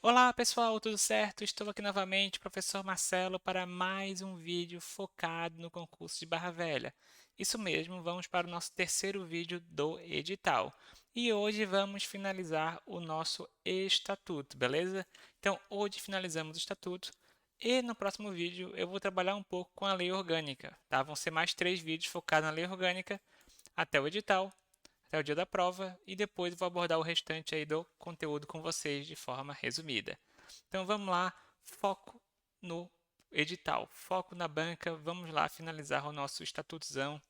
Olá pessoal, tudo certo? Estou aqui novamente, professor Marcelo, para mais um vídeo focado no concurso de Barra Velha. Isso mesmo, vamos para o nosso terceiro vídeo do edital. E hoje vamos finalizar o nosso estatuto, beleza? Então, hoje finalizamos o estatuto e no próximo vídeo eu vou trabalhar um pouco com a lei orgânica, tá? Vão ser mais 3 vídeos focados na lei orgânica até o edital, até o dia da prova, e depois vou abordar o restante aí do conteúdo com vocês de forma resumida. Então vamos lá, foco no edital, foco na banca, vamos lá finalizar o nosso estatutozão.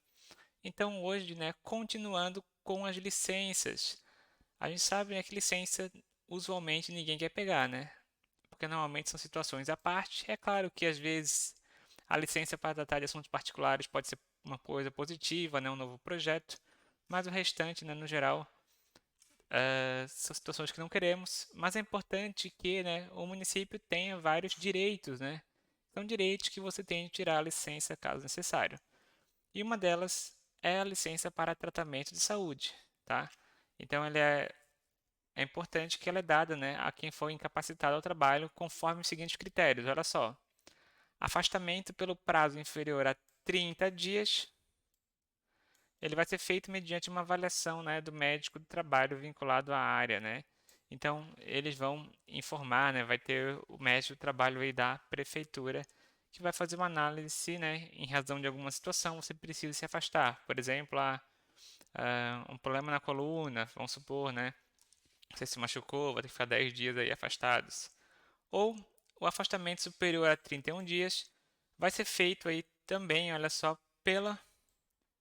Então hoje, né, continuando com as licenças. A gente sabe, né, que licença usualmente ninguém quer pegar, né? Porque normalmente são situações à parte. É claro que às vezes a licença para tratar de assuntos particulares pode ser uma coisa positiva, né, um novo projeto, mas o restante, né, no geral, são situações que não queremos, mas é importante que, né, o município tenha vários direitos, né? São direitos que você tem de tirar a licença caso necessário. E uma delas é a licença para tratamento de saúde, tá? Então, é importante que ela é dada, né, a quem for incapacitado ao trabalho conforme os seguintes critérios. Olha só: afastamento pelo prazo inferior a 30 dias, ele vai ser feito mediante uma avaliação, né, do médico do trabalho vinculado à área, né? Então, eles vão informar, né, vai ter o médico do trabalho aí da prefeitura que vai fazer uma análise, né, em razão de alguma situação você precisa se afastar. Por exemplo, um problema na coluna, vamos supor, né? Você se machucou, vai ter que ficar 10 dias aí afastados. Ou o afastamento superior a 31 dias vai ser feito aí também, olha só,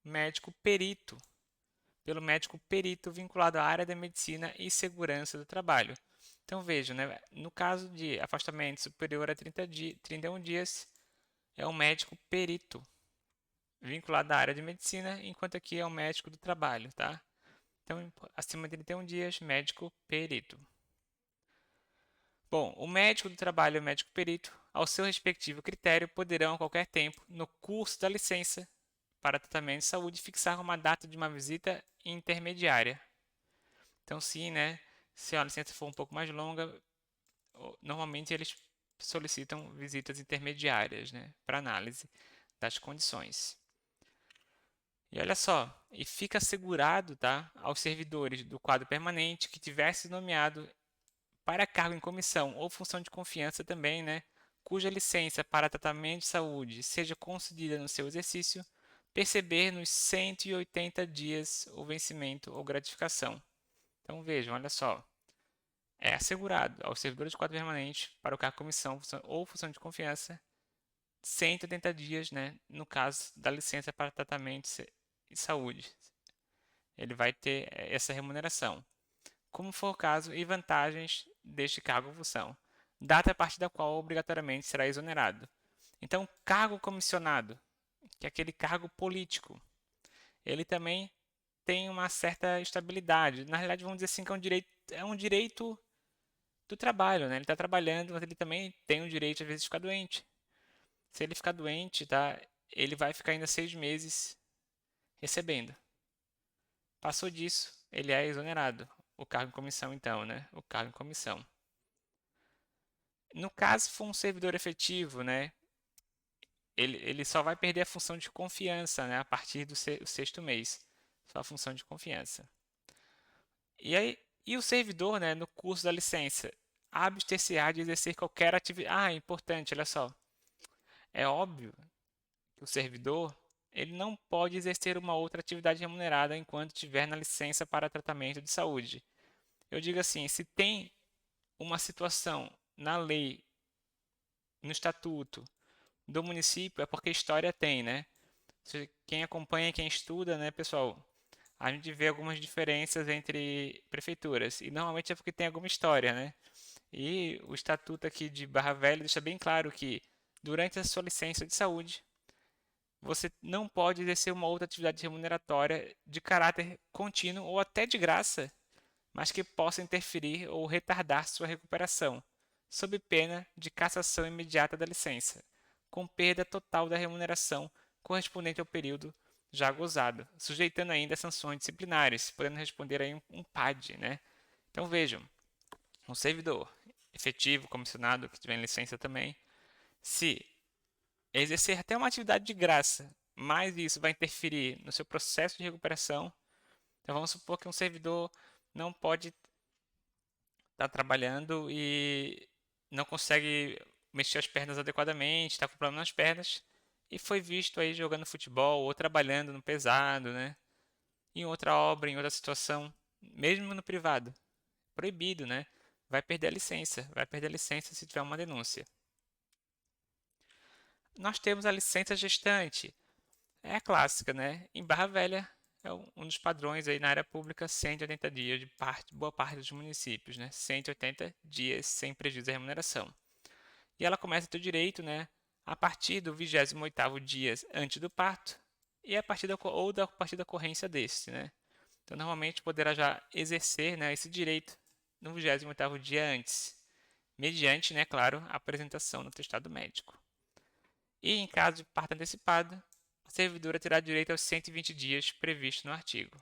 médico perito, pelo médico perito vinculado à área da medicina e segurança do trabalho. Então vejam, né, no caso de afastamento superior a 31 dias, é um médico perito vinculado à área de medicina, enquanto aqui é um médico do trabalho, tá? Então, acima de 31 dias, médico perito. Bom, o médico do trabalho e o médico perito, ao seu respectivo critério, poderão a qualquer tempo, no curso da licença para tratamento de saúde, fixar uma data de uma visita intermediária. Então, sim, né? Se a licença for um pouco mais longa, normalmente eles solicitam visitas intermediárias, né? Para análise das condições. E olha só, e fica assegurado, tá, aos servidores do quadro permanente que tivesse nomeado para cargo em comissão ou função de confiança também, né, cuja licença para tratamento de saúde seja concedida no seu exercício, perceber nos 180 dias o vencimento ou gratificação. Então vejam, olha só, é assegurado aos servidores de quadro permanente para o cargo comissão ou função de confiança 180 dias, né, no caso da licença para tratamento e saúde. Ele vai ter essa remuneração, como for o caso, e vantagens deste cargo ou função. Data a partir da qual obrigatoriamente será exonerado. Então, cargo comissionado, que é aquele cargo político, ele também tem uma certa estabilidade. Na realidade, vamos dizer assim que é um direito do trabalho, né? Ele está trabalhando, mas ele também tem o direito, às vezes, de ficar doente. Se ele ficar doente, tá? Ele vai ficar ainda 6 meses recebendo. Passou disso, ele é exonerado. O cargo em comissão, então, né? O cargo em comissão. No caso, se for um servidor efetivo, né? Ele só vai perder a função de confiança, né? A partir do sexto mês. Só a função de confiança. E aí, e o servidor, né? No curso da licença, abster-se-á de exercer qualquer atividade. Ah, importante, olha só. É óbvio que o servidor ele não pode exercer uma outra atividade remunerada enquanto estiver na licença para tratamento de saúde. Eu digo assim, se tem uma situação na lei, no estatuto do município, é porque história tem, né? Quem acompanha, quem estuda, né, pessoal, a gente vê algumas diferenças entre prefeituras e normalmente é porque tem alguma história, né? E o estatuto aqui de Barra Velha deixa bem claro que durante a sua licença de saúde você não pode exercer uma outra atividade remuneratória de caráter contínuo ou até de graça, mas que possa interferir ou retardar sua recuperação, sob pena de cassação imediata da licença, com perda total da remuneração correspondente ao período já gozado, sujeitando ainda a sanções disciplinares, podendo responder aí um PAD, né? Então vejam, um servidor efetivo, comissionado, que tiver licença também, se exercer até uma atividade de graça, mas isso vai interferir no seu processo de recuperação, então vamos supor que um servidor não pode estar trabalhando e não consegue mexer as pernas adequadamente, está com problema nas pernas, e foi visto aí jogando futebol ou trabalhando no pesado, né? Em outra obra, em outra situação, mesmo no privado. Proibido, né? Vai perder a licença se tiver uma denúncia. Nós temos a licença gestante. É a clássica, né? Em Barra Velha é um dos padrões aí na área pública, 180 dias de boa parte dos municípios, né? 180 dias sem prejuízo da remuneração. E ela começa a ter o direito, né, a partir do 28º dia antes do parto e a partir da partir da ocorrência deste, né? Então, normalmente poderá já exercer, né, esse direito no 28º dia antes, mediante, né, claro, a apresentação do atestado médico. E em caso de parto antecipado, a servidora terá direito aos 120 dias previstos no artigo.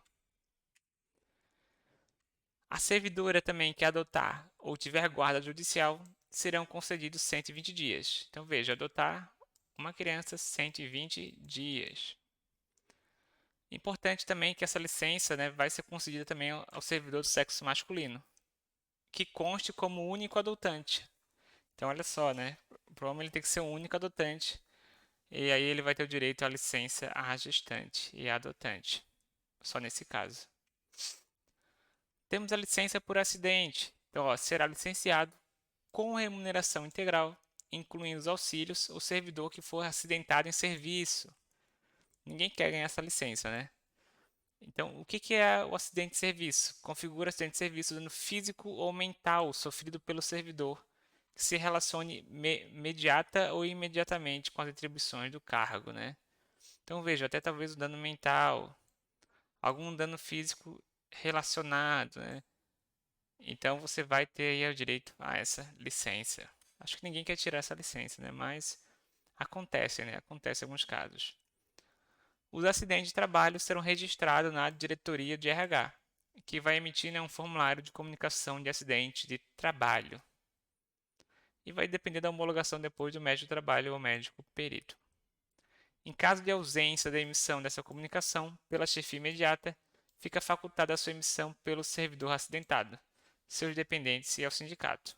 A servidora também que adotar ou tiver guarda judicial serão concedidos 120 dias. Então veja, adotar uma criança 120 dias. Importante também que essa licença, né, vai ser concedida também ao servidor do sexo masculino, que conste como único adotante. Então olha só, né? O homem ele tem que ser o único adotante e aí ele vai ter o direito à licença à gestante e à adotante. Só nesse caso. Temos a licença por acidente. Então, ó, será licenciado com remuneração integral, incluindo os auxílios, o servidor que for acidentado em serviço. Ninguém quer ganhar essa licença, né? Então, o que é o acidente de serviço? Configura acidente de serviço dano físico ou mental sofrido pelo servidor, que se relacione imediata ou imediatamente com as atribuições do cargo, né? Então, veja, até talvez o dano mental, algum dano físico relacionado, né? Então você vai ter aí o direito a essa licença. Acho que ninguém quer tirar essa licença, né? Mas acontece, né? Acontece em alguns casos. Os acidentes de trabalho serão registrados na diretoria de RH, que vai emitir, né, um formulário de comunicação de acidente de trabalho. E vai depender da homologação depois do médico do trabalho ou médico perito. Em caso de ausência da emissão dessa comunicação pela chefia imediata, fica facultada a sua emissão pelo servidor acidentado, seus dependentes e ao sindicato.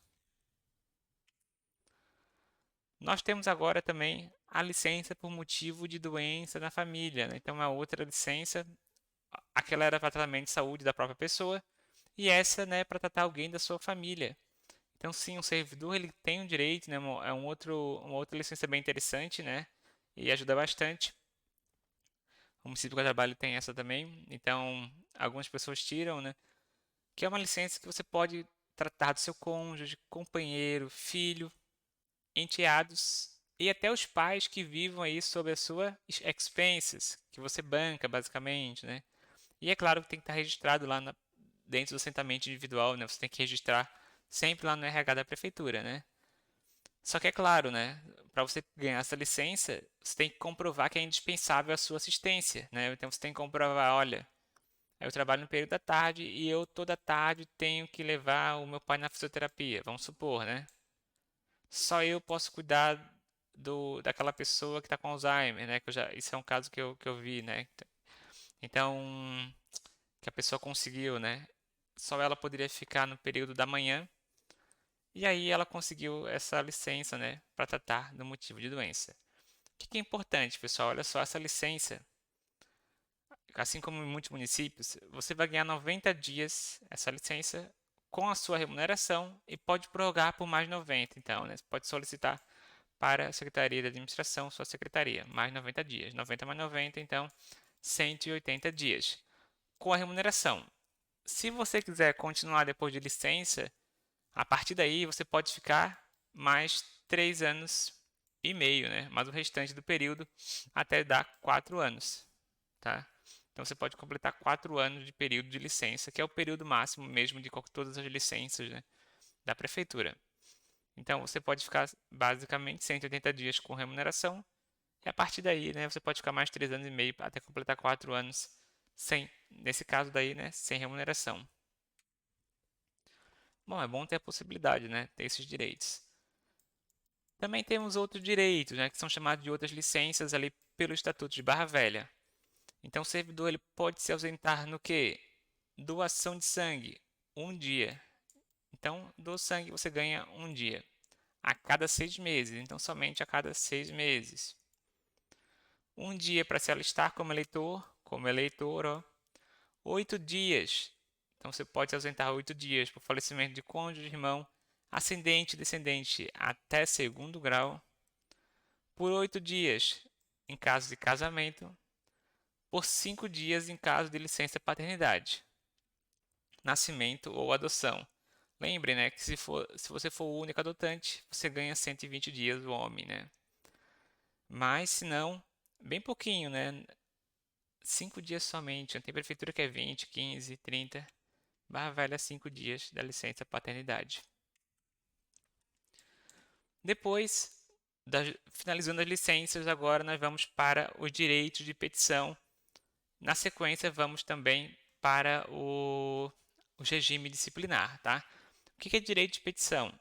Nós temos agora também a licença por motivo de doença na família, né? Então, a outra licença, aquela era para tratamento de saúde da própria pessoa, e essa, né, para tratar alguém da sua família. Então, sim, o servidor ele tem um direito, né? É uma outra licença bem interessante, né? E ajuda bastante. O município que eu trabalho tem essa também. Então, algumas pessoas tiram, né? Que é uma licença que você pode tratar do seu cônjuge, companheiro, filho, enteados e até os pais que vivam aí sobre a sua expenses, que você banca basicamente, né? E é claro que tem que estar registrado lá dentro do assentamento individual, né? Você tem que registrar sempre lá no RH da prefeitura, né? Só que é claro, né? Para você ganhar essa licença, você tem que comprovar que é indispensável a sua assistência, né? Então você tem que comprovar, olha, eu trabalho no período da tarde e eu toda tarde tenho que levar o meu pai na fisioterapia, vamos supor, né? Só eu posso cuidar daquela pessoa que está com Alzheimer, né? Isso é um caso que eu vi, né? Então, que a pessoa conseguiu, né? Só ela poderia ficar no período da manhã e aí ela conseguiu essa licença, né? Para tratar do motivo de doença. O que é importante, pessoal? Olha só, essa licença, assim como em muitos municípios, você vai ganhar 90 dias essa licença com a sua remuneração e pode prorrogar por mais 90. Então, né? Você pode solicitar para a Secretaria de Administração, sua secretaria, mais 90 dias. 90 mais 90, então 180 dias. Com a remuneração. Se você quiser continuar depois de licença, a partir daí você pode ficar mais 3 anos e meio, né? Mas o restante do período até dar 4 anos, tá? Então você pode completar 4 anos de período de licença, que é o período máximo mesmo de todas as licenças, né, da prefeitura. Então você pode ficar basicamente 180 dias com remuneração e a partir daí, né, você pode ficar mais 3 anos e meio até completar 4 anos sem, nesse caso daí, né, sem remuneração. Bom, é bom ter a possibilidade, né? Ter esses direitos. Também temos outros direitos, né? Que são chamados de outras licenças ali pelo Estatuto de Barra Velha. Então, o servidor ele pode se ausentar no quê? Doação de sangue, um dia. Então, doa sangue você ganha um dia. A cada 6 meses, então somente a cada 6 meses. Um dia para se alistar como eleitor, ó. 8 dias. Então você pode se ausentar 8 dias por falecimento de cônjuge, irmão, ascendente, descendente até segundo grau. Por 8 dias em caso de casamento. Por 5 dias em caso de licença paternidade, nascimento ou adoção. Lembre, né, que se você for o único adotante, você ganha 120 dias o homem, né? Mas se não, bem pouquinho, né? 5 dias somente. Tem prefeitura que é 20, 15, 30. Barra Velha, 5 dias da licença paternidade. Depois, finalizando as licenças, agora nós vamos para os direitos de petição. Na sequência, vamos também para o regime disciplinar, tá? O que é direito de petição?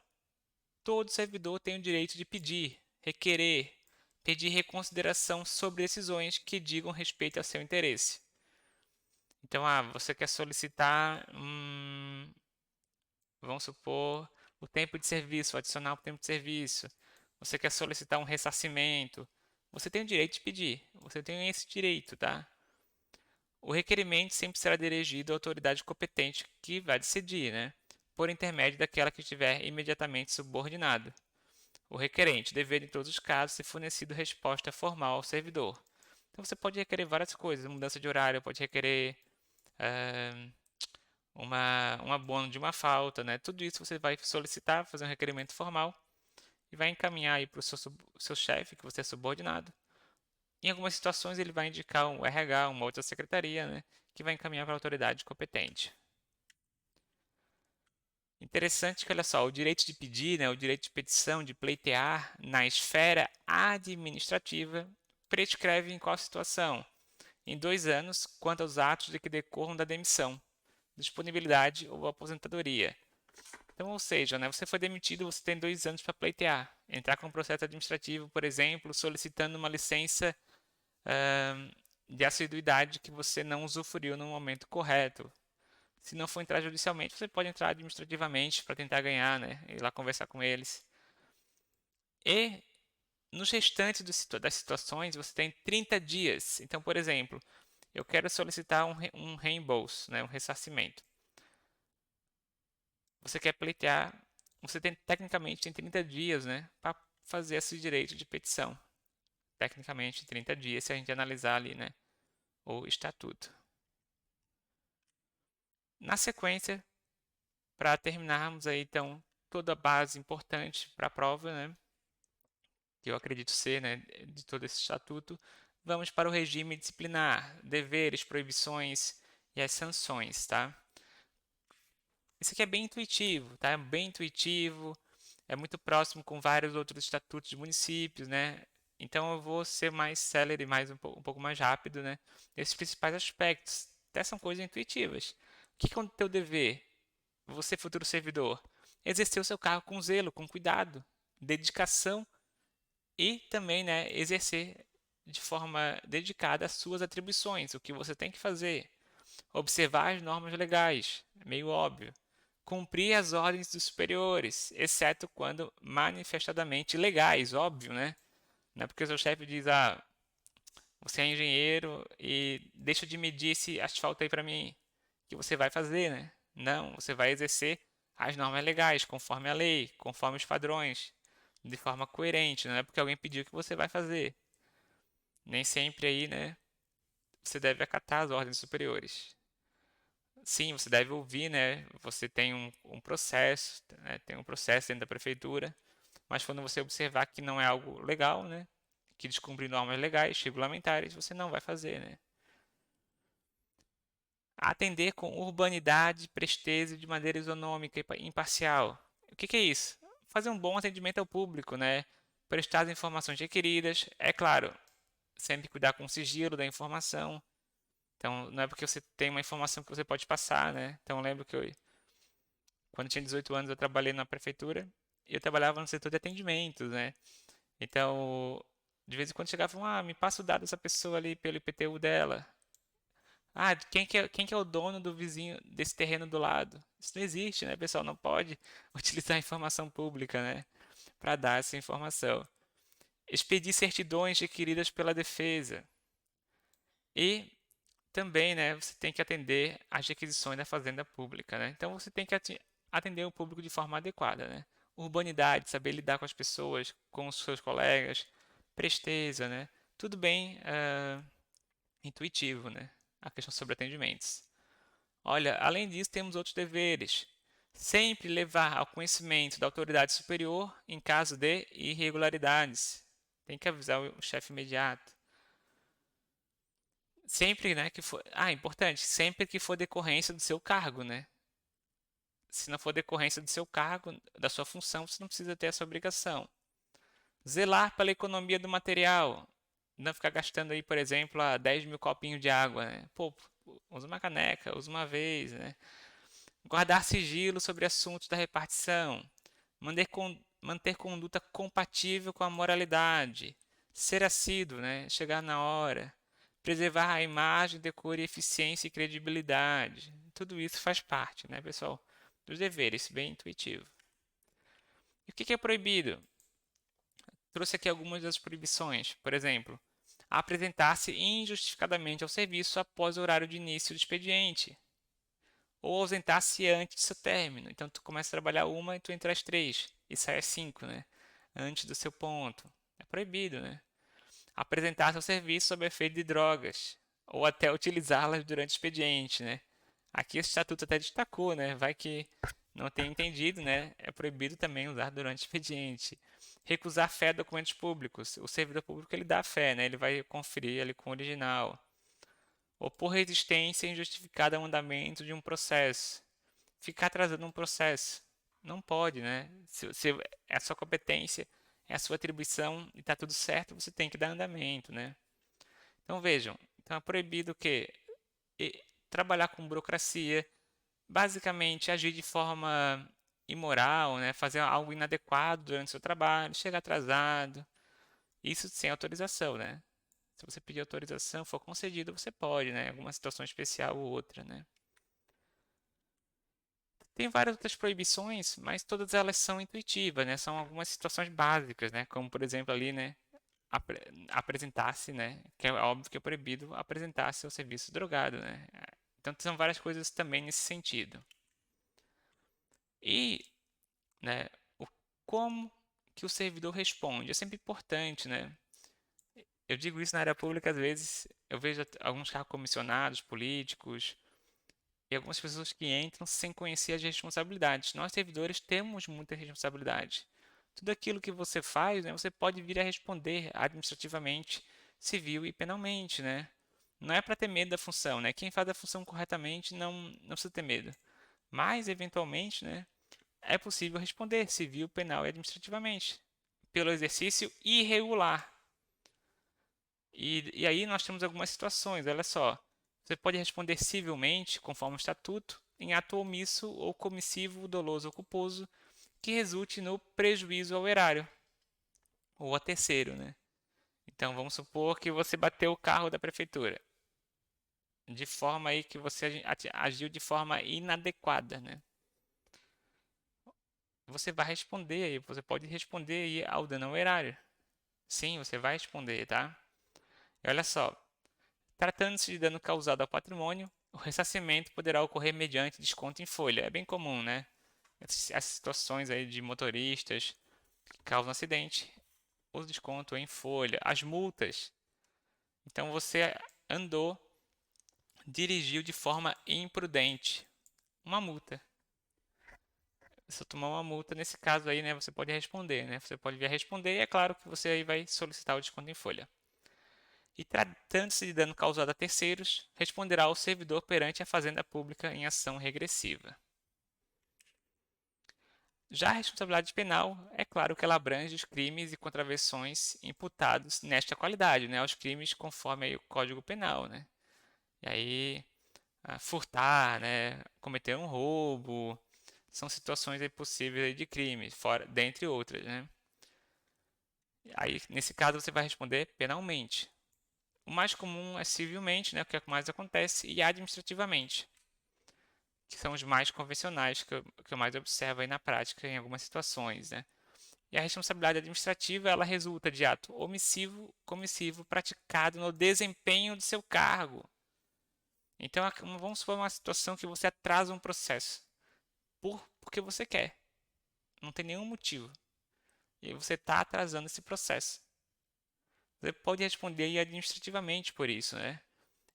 Todo servidor tem o direito de pedir, requerer, pedir reconsideração sobre decisões que digam respeito ao seu interesse. Então, você quer solicitar, vamos supor, o tempo de serviço, adicionar o tempo de serviço. Você quer solicitar um ressarcimento. Você tem o direito de pedir. Você tem esse direito, tá? O requerimento sempre será dirigido à autoridade competente que vai decidir, né? Por intermédio daquela que estiver imediatamente subordinada. O requerente deverá, em todos os casos, ser fornecido resposta formal ao servidor. Então você pode requerer várias coisas, mudança de horário, pode requerer uh, um abono de uma falta, né? Tudo isso você vai solicitar, fazer um requerimento formal e vai encaminhar aí para o seu chefe, que você é subordinado. Em algumas situações ele vai indicar um RH, uma outra secretaria, né? Que vai encaminhar para a autoridade competente. Interessante que, olha só, o direito de pedir, né, o direito de petição, de pleitear na esfera administrativa, prescreve em qual situação? Em 2 anos, quanto aos atos de que decorram da demissão, disponibilidade ou aposentadoria. Então, ou seja, né, você foi demitido, você tem 2 anos para pleitear. Entrar com um processo administrativo, por exemplo, solicitando uma licença de assiduidade que você não usufruiu no momento correto. Se não for entrar judicialmente, você pode entrar administrativamente para tentar ganhar, né? Ir lá conversar com eles. E nos restantes das situações, você tem 30 dias. Então, por exemplo, eu quero solicitar um reembolso, né? Um ressarcimento. Você quer pleitear, você tem tecnicamente tem 30 dias, né? Para fazer esse direito de petição. Tecnicamente, 30 dias, se a gente analisar ali, né? O estatuto. Na sequência, para terminarmos aí, então, toda a base importante para a prova, né? Que eu acredito ser, né, de todo esse estatuto, vamos para o regime disciplinar, deveres, proibições e as sanções, tá? Isso aqui é bem intuitivo, tá? É bem intuitivo, é muito próximo com vários outros estatutos de municípios, né? Então eu vou ser mais célere, um pouco mais rápido, né? Esses principais aspectos, até são coisas intuitivas. O que é o teu dever? Você, futuro servidor, exercer o seu cargo com zelo, com cuidado, dedicação e também, né, exercer de forma dedicada as suas atribuições, o que você tem que fazer. Observar as normas legais, é meio óbvio. Cumprir as ordens dos superiores, exceto quando manifestadamente legais, óbvio, né? Não é porque o seu chefe diz, você é engenheiro e deixa de medir esse asfalto aí para mim, que você vai fazer, né? Não, você vai exercer as normas legais, conforme a lei, conforme os padrões, de forma coerente, não é porque alguém pediu que você vai fazer. Nem sempre aí, né, você deve acatar as ordens superiores. Sim, você deve ouvir, né? Você tem um processo, né, tem um processo dentro da prefeitura, mas quando você observar que não é algo legal, né, que descumpre normas legais, regulamentares, você não vai fazer, né? Atender com urbanidade, presteza e de maneira isonômica e imparcial. O que é isso? Fazer um bom atendimento ao público, né? Prestar as informações requeridas, é claro, sempre cuidar com o sigilo da informação. Então, não é porque você tem uma informação que você pode passar, né? Então, lembro que Quando eu tinha 18 anos, eu trabalhei na prefeitura e eu trabalhava no setor de atendimentos, né? Então, de vez em quando chegavam, me passa o dado dessa pessoa ali pelo IPTU dela. Quem que é o dono do vizinho desse terreno do lado? Isso não existe, né, pessoal? Não pode utilizar a informação pública, né, para dar essa informação. Expedir certidões requeridas pela defesa. E também, né, você tem que atender às requisições da fazenda pública, né? Então você tem que atender o público de forma adequada, né? Urbanidade, saber lidar com as pessoas, com os seus colegas, presteza, né? Tudo bem, intuitivo, né? A questão sobre atendimentos. Olha, além disso, temos outros deveres. Sempre levar ao conhecimento da autoridade superior em caso de irregularidades. Tem que avisar o chefe imediato. Sempre, né, que for, importante, sempre que for decorrência do seu cargo, né? Se não for decorrência do seu cargo, da sua função, você não precisa ter essa obrigação. Zelar pela economia do material. Não ficar gastando aí, por exemplo, 10 mil copinhos de água, né? Pô, usa uma caneca, usa uma vez, né? Guardar sigilo sobre assuntos da repartição. Manter conduta compatível com a moralidade. Ser assíduo, né? Chegar na hora. Preservar a imagem, decoro, eficiência e credibilidade. Tudo isso faz parte, né, pessoal, dos deveres, bem intuitivo. E o que é proibido? Trouxe aqui algumas das proibições. Por exemplo, apresentar-se injustificadamente ao serviço após o horário de início do expediente. Ou ausentar-se antes do seu término. Então, tu começa a trabalhar uma e tu entra às 3 e sai às 5, né? Antes do seu ponto. É proibido, né? Apresentar-se ao serviço sob efeito de drogas. Ou até utilizá-las durante o expediente, né? Aqui o estatuto até destacou, né? Vai que não tenha entendido, né? É proibido também usar durante o expediente. Recusar fé a documentos públicos. O servidor público ele dá fé, né? Ele vai conferir ali com o original. Opor resistência injustificada ao andamento de um processo. Ficar atrasando um processo. Não pode, né? Se é a sua competência, é a sua atribuição e está tudo certo, você tem que dar andamento, né? Então vejam, então é proibido o quê? Trabalhar com burocracia, basicamente agir de forma imoral, né? Fazer algo inadequado durante o seu trabalho, chegar atrasado, isso sem autorização, né? Se você pedir autorização, for concedido, você pode, né? Alguma situação especial ou outra, né? Tem várias outras proibições, mas todas elas são intuitivas, né? São algumas situações básicas, né? Como, por exemplo, ali, né? Apresentar-se, né? Que é óbvio que é proibido apresentar-se ao serviço drogado, né? Então, são várias coisas também nesse sentido. E, né? Como que o servidor responde? É sempre importante, né? Eu digo isso na área pública, às vezes, eu vejo alguns cargos comissionados, políticos, e algumas pessoas que entram sem conhecer as responsabilidades. Nós, servidores, temos muita responsabilidade. Tudo aquilo que você faz, né, você pode vir a responder administrativamente, civil e penalmente, né? Não é para ter medo da função, né? Quem faz a função corretamente não precisa ter medo. Mas, eventualmente, né, é possível responder civil, penal e administrativamente pelo exercício irregular. E aí nós temos algumas situações, olha só. Você pode responder civilmente, conforme o estatuto, em ato omisso ou comissivo, doloso ou culposo, que resulte no prejuízo ao erário ou a terceiro, né? Então vamos supor que você bateu o carro da prefeitura, de forma aí que você agiu de forma inadequada, né? Você vai responder aí, você pode responder aí ao dano ao erário. Sim, você vai responder, tá? E olha só, tratando-se de dano causado ao patrimônio, o ressarcimento poderá ocorrer mediante desconto em folha. É bem comum, né? As situações aí de motoristas que causam acidente, o desconto é em folha. As multas. Então você andou, dirigiu de forma imprudente. Uma multa. Se eu tomar uma multa, nesse caso aí, né, você pode responder, né? Você pode vir a responder e é claro que você aí vai solicitar o desconto em folha. E tratando-se de dano causado a terceiros, responderá o servidor perante a Fazenda Pública em ação regressiva. Já a responsabilidade penal, é claro que ela abrange os crimes e contravenções imputados nesta qualidade, né, os crimes conforme aí o Código Penal, né? E aí, furtar, né, cometer um roubo, são situações aí possíveis aí de crime, dentre outras, né? Aí, nesse caso, você vai responder penalmente. O mais comum é civilmente, né, o que mais acontece, e administrativamente, que são os mais convencionais que eu mais observo aí na prática em algumas situações, né? E a responsabilidade administrativa, ela resulta de ato omissivo, comissivo, praticado no desempenho do seu cargo. Então, vamos supor uma situação que você atrasa um processo porque você quer, não tem nenhum motivo, e você está atrasando esse processo. Você pode responder administrativamente por isso, né?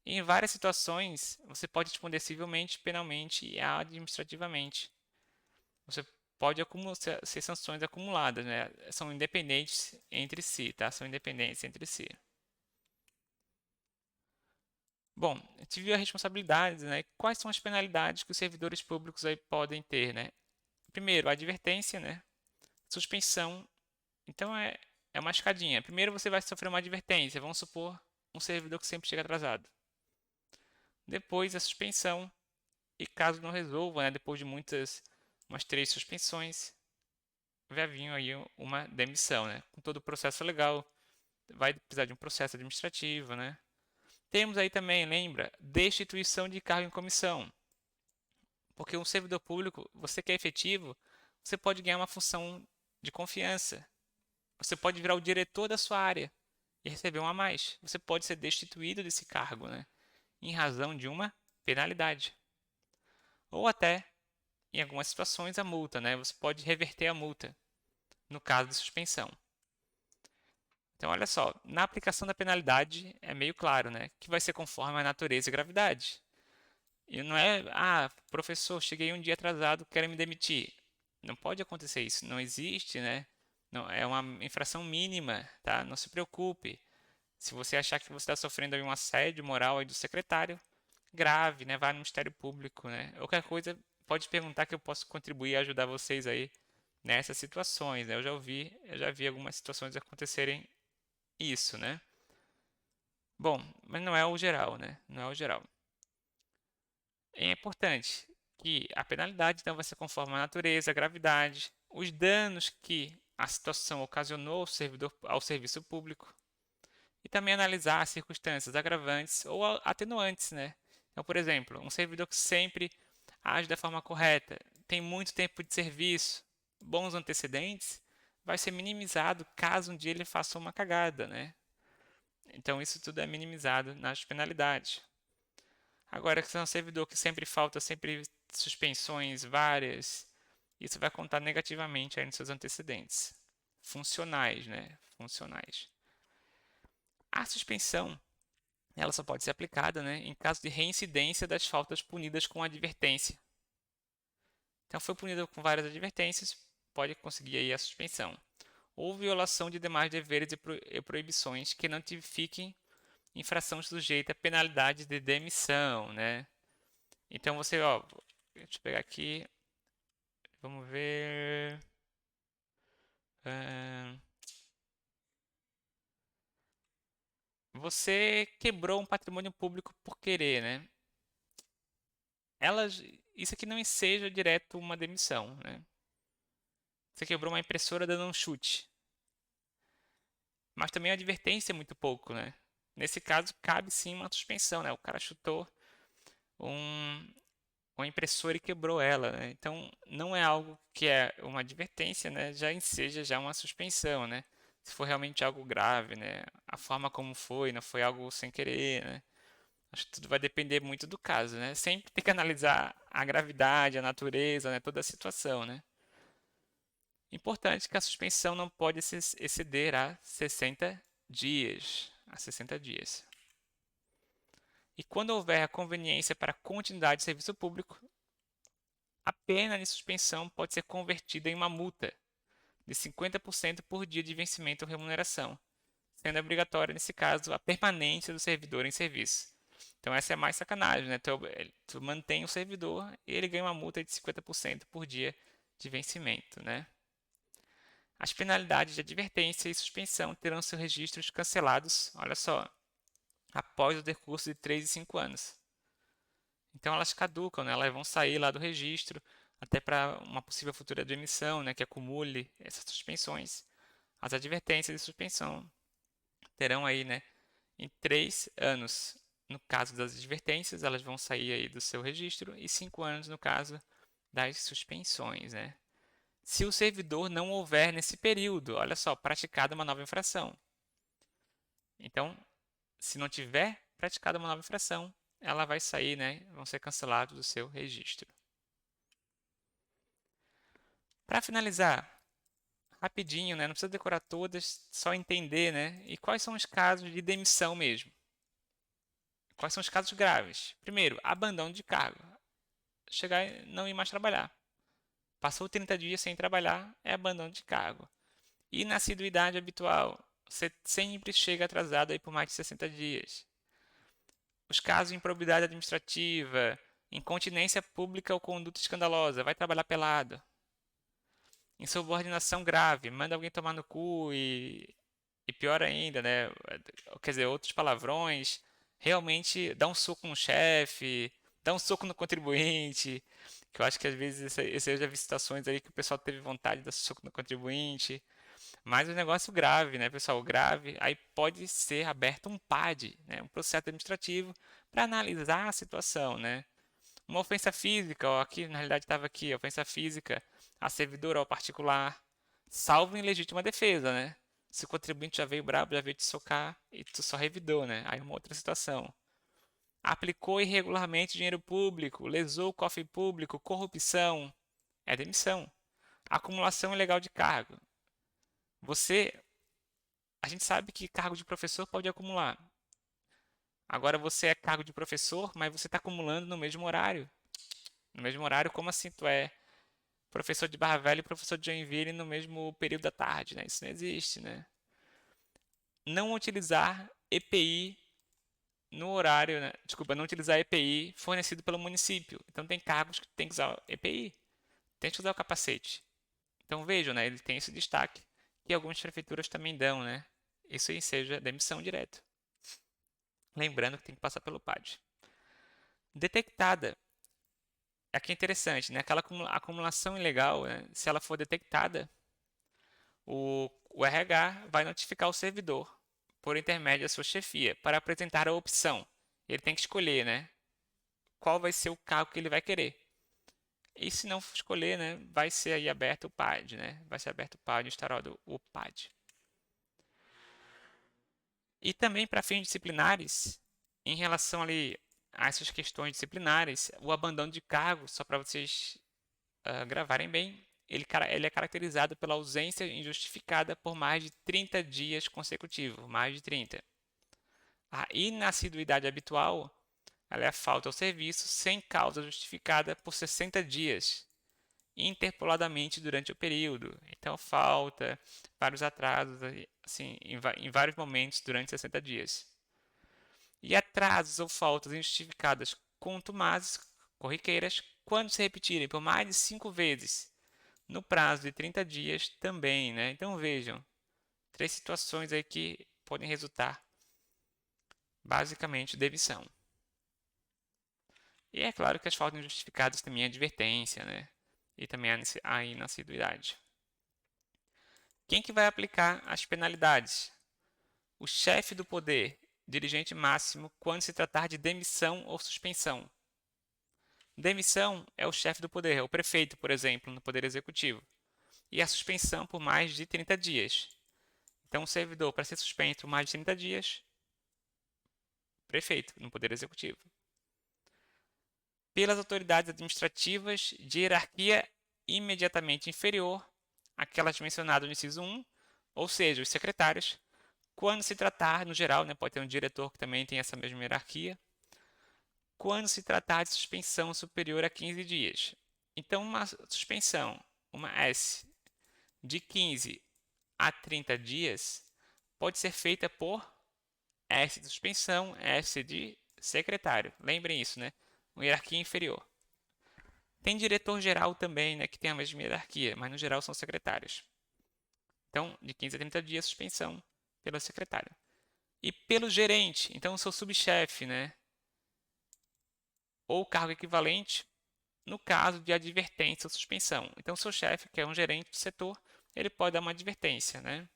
E em várias situações, você pode responder civilmente, penalmente e administrativamente. Você pode ser sanções acumuladas, né? São independentes entre si, tá? São independentes entre si. Bom, a gente viu as responsabilidades, né? Quais são as penalidades que os servidores públicos aí podem ter, né? Primeiro, a advertência, né? Suspensão. Então é uma escadinha. Primeiro você vai sofrer uma advertência. Vamos supor um servidor que sempre chega atrasado. Depois a suspensão. E caso não resolva, né? Depois de umas 3 suspensões, vai vir aí uma demissão, né? Com todo o processo legal, vai precisar de um processo administrativo, né? Temos aí também, lembra, destituição de cargo em comissão. Porque um servidor público, você que é efetivo, você pode ganhar uma função de confiança. Você pode virar o diretor da sua área e receber um a mais. Você pode ser destituído desse cargo, né? Em razão de uma penalidade. Ou até, em algumas situações, a multa, né? Você pode reverter a multa, no caso de suspensão. Então, olha só, na aplicação da penalidade é meio claro, né? Que vai ser conforme a natureza e gravidade. E não é, professor, cheguei um dia atrasado, quero me demitir. Não pode acontecer isso, não existe, né? Não, é uma infração mínima, tá? Não se preocupe. Se você achar que você está sofrendo aí um assédio moral aí do secretário, grave, né? Vá no Ministério Público, né? Qualquer coisa, pode perguntar que eu posso contribuir e ajudar vocês aí nessas situações, né? Eu já vi algumas situações acontecerem isso, né? Bom, mas não é o geral, né? Não é o geral. É importante que a penalidade então vai ser conforme a natureza, a gravidade, os danos que a situação ocasionou ao serviço público e também analisar as circunstâncias agravantes ou atenuantes, né? Então, por exemplo, um servidor que sempre age da forma correta, tem muito tempo de serviço, bons antecedentes, vai ser minimizado caso um dia ele faça uma cagada, né? Então, isso tudo é minimizado nas penalidades. Agora, se é um servidor que sempre falta, sempre suspensões várias, isso vai contar negativamente aí nos seus antecedentes. Funcionais, né? Funcionais. A suspensão, ela só pode ser aplicada, né, em caso de reincidência das faltas punidas com advertência. Então, foi punido com várias advertências, pode conseguir aí a suspensão. Ou violação de demais deveres e proibições que não tipifiquem infração sujeita a penalidade de demissão, né? Então você, ó, deixa eu pegar aqui, vamos ver. Você quebrou um patrimônio público por querer, né? Elas, isso aqui não enseja direto uma demissão, né? Você quebrou uma impressora dando um chute. Mas também a advertência é muito pouco, né? Nesse caso, cabe sim uma suspensão, né? O cara chutou um, uma impressora e quebrou ela, né? Então, não é algo que é uma advertência, né? Já enseja já uma suspensão, né? Se for realmente algo grave, né? A forma como foi, não foi algo sem querer, né? Acho que tudo vai depender muito do caso, né? Sempre tem que analisar a gravidade, a natureza, né? Toda a situação, né? Importante que a suspensão não pode exceder a 60 dias. A 60 dias. E quando houver a conveniência para a continuidade de serviço público, a pena de suspensão pode ser convertida em uma multa de 50% por dia de vencimento ou remuneração, sendo obrigatória, nesse caso, a permanência do servidor em serviço. Então essa é mais sacanagem, né? Tu mantém o servidor e ele ganha uma multa de 50% por dia de vencimento, né? As penalidades de advertência e suspensão terão seus registros cancelados, olha só, após o decurso de 3 e 5 anos. Então elas caducam, né? Elas vão sair lá do registro até para uma possível futura demissão, né, que acumule essas suspensões. As advertências de suspensão terão aí, né, em 3 anos. No caso das advertências, elas vão sair aí do seu registro, e 5 anos no caso das suspensões, né? Se o servidor não houver nesse período, olha só, praticado uma nova infração. Então, se não tiver praticado uma nova infração, ela vai sair, né? Vão ser cancelados do seu registro. Para finalizar, rapidinho, né? Não precisa decorar todas, só entender, né? E quais são os casos de demissão mesmo? Quais são os casos graves? Primeiro, abandono de cargo. Chegar e não ir mais trabalhar. Passou 30 dias sem trabalhar, é abandono de cargo. E na assiduidade habitual, você sempre chega atrasado aí por mais de 60 dias. Os casos de improbidade administrativa, incontinência pública ou conduta escandalosa, vai trabalhar pelado. Insubordinação grave, manda alguém tomar no cu e pior ainda, né? Quer dizer, outros palavrões, realmente dá um soco no chefe, dá um soco no contribuinte, que eu acho que às vezes eu já vi situações aí que o pessoal teve vontade de dar soco no contribuinte. Mas o negócio grave, né, pessoal? Grave, aí pode ser aberto um PAD, né, um processo administrativo, para analisar a situação, né? Uma ofensa física, ó, aqui na realidade estava aqui, ofensa física a servidor ou ao particular, salvo em legítima defesa, né? Se o contribuinte já veio brabo, já veio te socar e tu só revidou, né? Aí uma outra situação. Aplicou irregularmente dinheiro público, lesou o cofre público, corrupção, é demissão. Acumulação ilegal de cargo. Você A gente sabe que cargo de professor pode acumular. Agora você é cargo de professor, mas você está acumulando no mesmo horário. No mesmo horário, como assim tu é professor de Barra Velha e professor de Joinville no mesmo período da tarde, né? Isso não existe, né? Não utilizar EPI no horário, né? Desculpa, não utilizar EPI fornecido pelo município. Então tem cargos que tem que usar EPI, tem que usar o capacete. Então vejam, né? Ele tem esse destaque que algumas prefeituras também dão, né? Isso aí seja demissão direto. Lembrando que tem que passar pelo PAD. Detectada. Aqui é interessante, né? Aquela acumulação ilegal, né? Se ela for detectada, o RH vai notificar o servidor, por intermédio da sua chefia, para apresentar a opção. Ele tem que escolher, né? Qual vai ser o cargo que ele vai querer. E se não escolher, né? Vai ser aí aberto o PAD, né? Vai ser aberto o PAD, instaurado o PAD. E também para fins disciplinares, em relação ali a essas questões disciplinares, o abandono de cargo, só para vocês gravarem bem, ele é caracterizado pela ausência injustificada por mais de 30 dias consecutivos, mais de 30. A inassiduidade habitual, ela é a falta ao serviço sem causa justificada por 60 dias, interpoladamente durante o período. Então, falta, vários atrasos, assim, em vários momentos durante 60 dias. E atrasos ou faltas injustificadas contumazes, corriqueiras, quando se repetirem por mais de 5 vezes no prazo de 30 dias também, né? Então vejam, 3 situações aí que podem resultar basicamente demissão. E é claro que as faltas injustificadas também é advertência, né? E também a inassiduidade. Quem que vai aplicar as penalidades? O chefe do poder, dirigente máximo, quando se tratar de demissão ou suspensão. Demissão é o chefe do poder, é o prefeito, por exemplo, no Poder Executivo. E a suspensão por mais de 30 dias. Então, o servidor, para ser suspenso por mais de 30 dias, prefeito, no Poder Executivo. Pelas autoridades administrativas de hierarquia imediatamente inferior àquelas mencionadas no inciso 1, ou seja, os secretários, quando se tratar, no geral, né, pode ter um diretor que também tem essa mesma hierarquia, quando se tratar de suspensão superior a 15 dias. Então, uma suspensão, uma S, de 15 a 30 dias, pode ser feita por S de suspensão, S de secretário. Lembrem isso, né? Uma hierarquia inferior. Tem diretor-geral também, né, que tem a mesma hierarquia, mas no geral são secretários. Então, de 15 a 30 dias, suspensão pelo secretário. E pelo gerente, então, seu subchefe, né? Ou cargo equivalente, no caso de advertência ou suspensão. Então, seu chefe, que é um gerente de setor, ele pode dar uma advertência, né?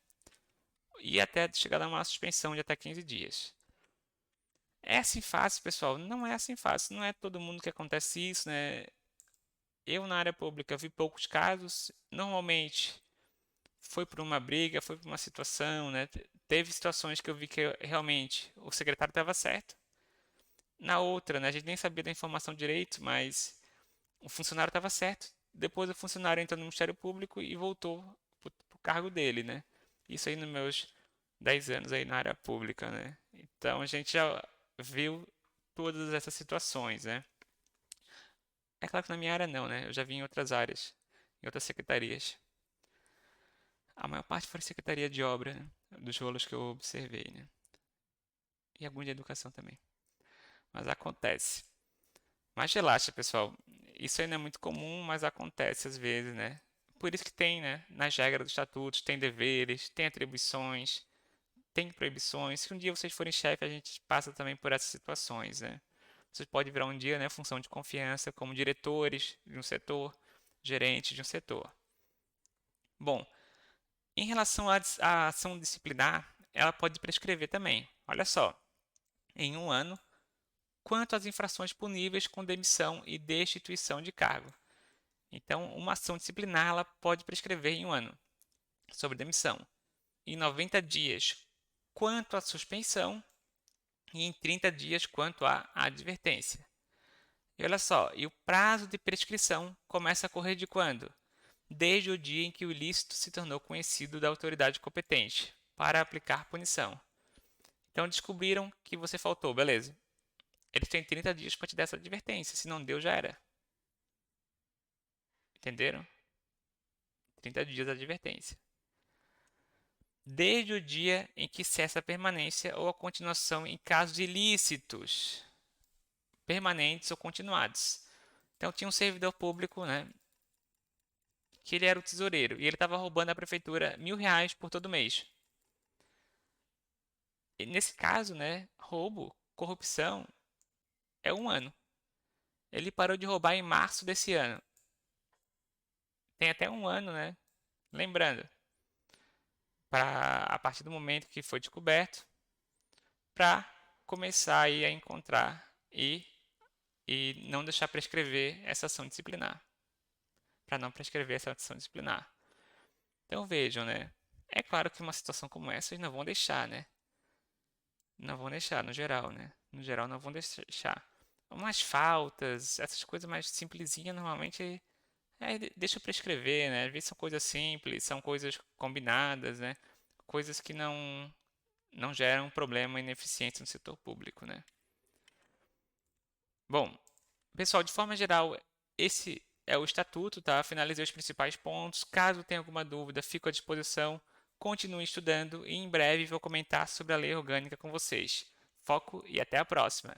E até chegar a dar uma suspensão de até 15 dias. É assim fácil, pessoal? Não é assim fácil. Não é todo mundo que acontece isso, né? Eu, na área pública, vi poucos casos. Normalmente, foi por uma briga, foi por uma situação, né? Teve situações que eu vi que realmente o secretário estava certo. Na outra, né, a gente nem sabia da informação direito, mas o funcionário estava certo. Depois o funcionário entrou no Ministério Público e voltou para o cargo dele, né? Isso aí nos meus 10 anos aí na área pública, né? Então a gente já viu todas essas situações, né? É claro que na minha área não, né? Eu já vi em outras áreas, em outras secretarias. A maior parte foi secretaria de obra, né? Dos rolos que eu observei, né? E alguns de educação também. Mas acontece. Mas relaxa, pessoal. Isso aí não é muito comum, mas acontece às vezes, né? Por isso que tem, né? Nas regras dos estatutos, tem deveres, tem atribuições, tem proibições. Se um dia vocês forem chefe, a gente passa também por essas situações, né? Vocês podem virar um dia, né, função de confiança, como diretores de um setor, gerentes de um setor. Bom, em relação à ação disciplinar, ela pode prescrever também. Olha só, em um ano, quanto às infrações puníveis com demissão e destituição de cargo. Então, uma ação disciplinar ela pode prescrever em um ano sobre demissão, em 90 dias quanto à suspensão e em 30 dias quanto à advertência. E olha só, e o prazo de prescrição começa a correr de quando? Desde o dia em que o ilícito se tornou conhecido da autoridade competente para aplicar punição. Então descobriram que você faltou, beleza. Eles têm 30 dias para te dar essa advertência, se não deu já era. Entenderam? 30 dias de advertência. Desde o dia em que cessa a permanência ou a continuação em casos ilícitos, permanentes ou continuados. Então tinha um servidor público, né, que ele era o tesoureiro e ele estava roubando a prefeitura R$ 1.000 por todo mês. E nesse caso, né, roubo, corrupção, é um ano. Ele parou de roubar em março desse ano. Tem até um ano, né? Lembrando, para a partir do momento que foi descoberto, para começar aí a encontrar e não deixar prescrever essa ação disciplinar. Para não prescrever essa ação disciplinar. Então vejam, né? É claro que uma situação como essa eles não vão deixar, né? Não vão deixar, no geral, né? No geral não vão deixar. Umas faltas, essas coisas mais simplesinhas, normalmente deixa prescrever, né? Às vezes são coisas simples, são coisas combinadas, né? Coisas que não geram problema e ineficiência no setor público, né? Bom, pessoal, de forma geral, esse é o estatuto, tá? Finalizei os principais pontos. Caso tenha alguma dúvida, fico à disposição. Continue estudando e em breve vou comentar sobre a lei orgânica com vocês. Foco e até a próxima!